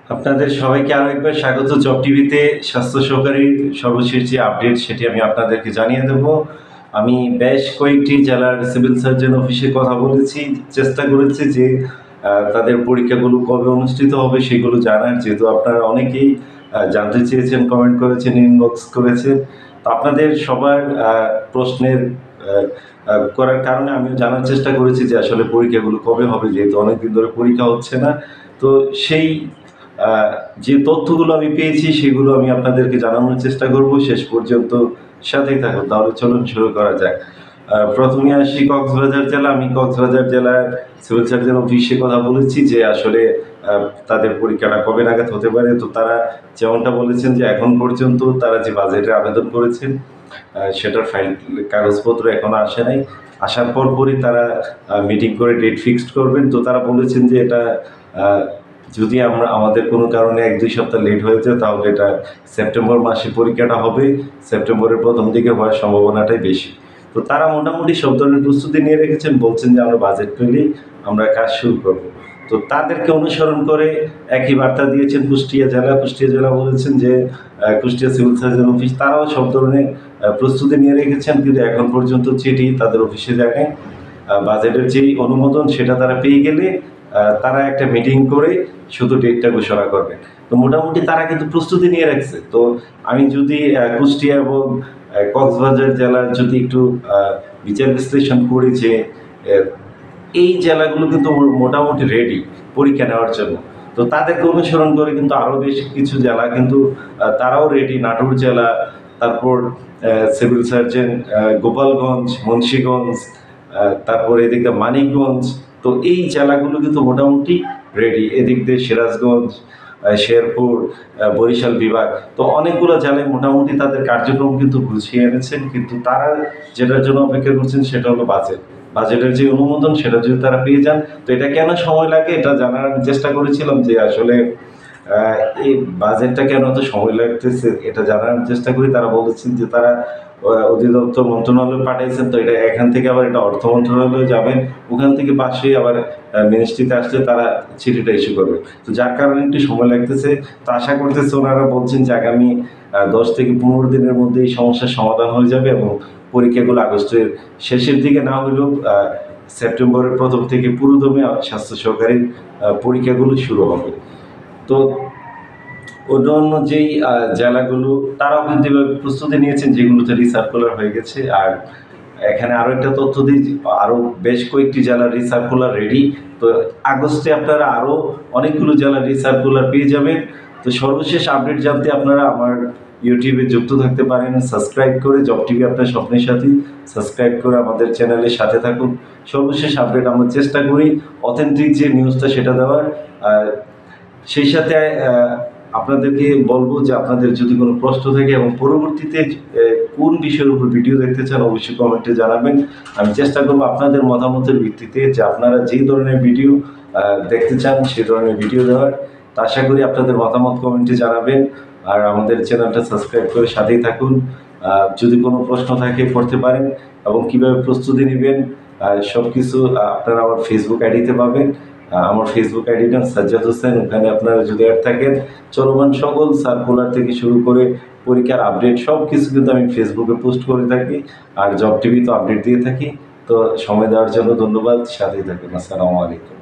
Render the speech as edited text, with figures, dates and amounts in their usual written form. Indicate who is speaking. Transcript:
Speaker 1: আপনাদের সবাইকে আরো একবার স্বাগত জব টিভিতে। স্বাস্থ্য সহকারীর সর্বশেষ যে আপডেট সেটি আমি আপনাদেরকে জানিয়ে দেব। আমি বেশ কয়েকটি জেলার সিভিল সার্জন অফিসে কথা বলেছি, চেষ্টা করেছি যে তাদের পরীক্ষাগুলো কবে অনুষ্ঠিত হবে সেগুলো জানার, যেহেতু আপনারা অনেকেই জানতে চেয়েছেন, কমেন্ট করেছেন, ইনবক্স করেছেন। তো আপনাদের সবার প্রশ্নের করার কারণে আমিও জানার চেষ্টা করেছি যে আসলে পরীক্ষাগুলো কবে হবে, যেহেতু অনেকদিন ধরে পরীক্ষা হচ্ছে না। তো সেই যে তথ্যগুলো আমি পেয়েছি সেগুলো আমি আপনাদেরকে জানানোর চেষ্টা করব। শেষ পর্যন্ত সাথেই থাকুন। তাহলে চলুন শুরু করা যাক। প্রথমে আসি কক্সবাজার জেলা। আমি কক্সবাজার জেলার সিভিল সার্জন অফিসে কথা বলেছি যে আসলে তাদের পরীক্ষাটা কবে নাগাদ হতে পারে। তো তারা যেমনটা বলেছেন যে এখন পর্যন্ত তারা যে বাজেটের আবেদন করেছেন সেটার ফাইল কাগজপত্র এখনো আসে নাই। আসার পরপরই তারা মিটিং করে ডেট ফিক্সড করবেন। তো তারা বলেছেন যে এটা যদি আমাদের কোনো কারণে 1-2 সপ্তাহ লেট হয়ে যায় তাহলে এটা সেপ্টেম্বর মাসে পরীক্ষাটা হবে। সেপ্টেম্বরের প্রথম দিকে হওয়ার সম্ভাবনাটাই বেশি। তো তারা মোটামুটি সব ধরনের প্রস্তুতি নিয়ে রেখেছেন, বলছেন যে আমরা বাজেট পেলেই আমরা কাজ শুরু করব। তো তাদেরকে অনুসরণ করে একই বার্তা দিয়েছেন কুষ্টিয়া জেলা। কুষ্টিয়া জেলা বলেছেন যে কুষ্টিয়া সিভিল সার্জন অফিস তারাও সব ধরনের প্রস্তুতি নিয়ে রেখেছেন, কিন্তু এখন পর্যন্ত চিঠি তাদের অফিসে যায়। বাজেটের যেই অনুমোদন সেটা তারা পেয়ে গেলে তারা একটা মিটিং করে শুধু ডেটটা ঘোষণা করবে। তো মোটামুটি তারা কিন্তু প্রস্তুতি নিয়ে রাখছে। তো আমি যদি কুষ্টিয়া এবং কক্সবাজার জেলার যদি একটু বিচার বিশ্লেষণ করি যে এই জেলাগুলো কিন্তু মোটামুটি রেডি পরীক্ষা নেওয়ার জন্য। তো তাদেরকে অনুসরণ করে কিন্তু আরও বেশ কিছু জেলা কিন্তু তারাও রেডি। নাটোর জেলা, তারপর সিভিল সার্জন গোপালগঞ্জ, মুন্সিগঞ্জ, তারপর এদিকে মানিকগঞ্জ। তো এই জেলাগুলো কিন্তু মোটামুটি রেডি। এদিক দিয়ে সিরাজগঞ্জ, শেরপুর, বরিশাল বিভাগ। তো অনেকগুলো জেলায় মোটামুটি তাদের কার্যক্রম কিন্তু গুছিয়ে এনেছেন, কিন্তু তারা যেটার জন্য অপেক্ষা করছেন সেটা হলো বাজেটের যে অনুমোদন সেটা যদি তারা পেয়ে যান। তো এটা কেন সময় লাগে এটা জানার চেষ্টা করেছিলাম যে আসলে এই বাজেটটা কেন এত সময় লাগতেছে এটা জানার চেষ্টা করি। তারা বলেছেন যে তারা অধিদপ্তর মন্ত্রণালয় পাঠিয়েছেন। তো এটা এখান থেকে আবার এটা অর্থ মন্ত্রণালয়ে যাবেন, ওখান থেকে পাশে আবার মিনিস্ট্রিতে আসলে তারা চিঠিটা ইস্যু করবে। তো যার কারণে একটু সময় লাগতেছে। তো আশা করতেছে, ওনারা বলছেন যে আগামী 10 থেকে 15 দিনের মধ্যে এই সমস্যার সমাধান হয়ে যাবে এবং পরীক্ষাগুলো আগস্টের শেষের দিকে না হলেও সেপ্টেম্বরের প্রথম থেকে পুরোদমে স্বাস্থ্য সহকারীর পরীক্ষাগুলো শুরু হবে। তো অন্য যেই জেলাগুলো তারাও কিন্তু এভাবে প্রস্তুতি নিয়েছেন যেগুলোতে রিসার্কুলার হয়ে গেছে। আর এখানে আরও একটা তথ্য দিই, আরও বেশ কয়েকটি জেলার রিসার্কুলার রেডি। তো আগস্টে আপনারা আরও অনেকগুলো জেলার রিসার্কুলার পেয়ে যাবেন। তো সর্বশেষ আপডেট জানতে আপনারা আমার ইউটিউবে যুক্ত থাকতে পারেন, সাবস্ক্রাইব করে জব টিভি আপনার স্বপ্নের সাথী সাবস্ক্রাইব করে আমাদের চ্যানেলের সাথে থাকুন। সর্বশেষ আপডেট আমরা চেষ্টা করি অথেন্টিক যে নিউজটা সেটা দেওয়ার। সেই সাথে আপনাদেরকে বলবো যে আপনাদের যদি কোনো প্রশ্ন থাকে এবং পরবর্তীতে কোন বিষয়ের উপর ভিডিও দেখতে চান অবশ্যই কমেন্টে জানাবেন। আমি চেষ্টা করবো আপনাদের মতামতের ভিত্তিতে যে আপনারা যেই ধরনের ভিডিও দেখতে চান সেই ধরনের ভিডিও দেওয়ার। তা আশা করি আপনাদের মতামত কমেন্টে জানাবেন আর আমাদের চ্যানেলটা সাবস্ক্রাইব করে সাথেই থাকুন। যদি কোনো প্রশ্ন থাকে করতে পারেন এবং কীভাবে প্রস্তুতি নেবেন সব কিছু আপনারা আমার ফেসবুক আইডিতে পাবেন। আমার ফেসবুক আইডির নাম সাজ্জাদ হোসেন। ওখানে আপনারা যদি অ্যাড থাকেন চলমান সকল সার্কুলার থেকে শুরু করে পরীক্ষার আপডেট সব কিছু কিন্তু আমি ফেসবুকে পোস্ট করে থাকি আর জব টিভি তো আপডেট দিয়ে থাকি। তো সময় দেওয়ার জন্য ধন্যবাদ, সাথেই থাকুন। আসসালামু আলাইকুম।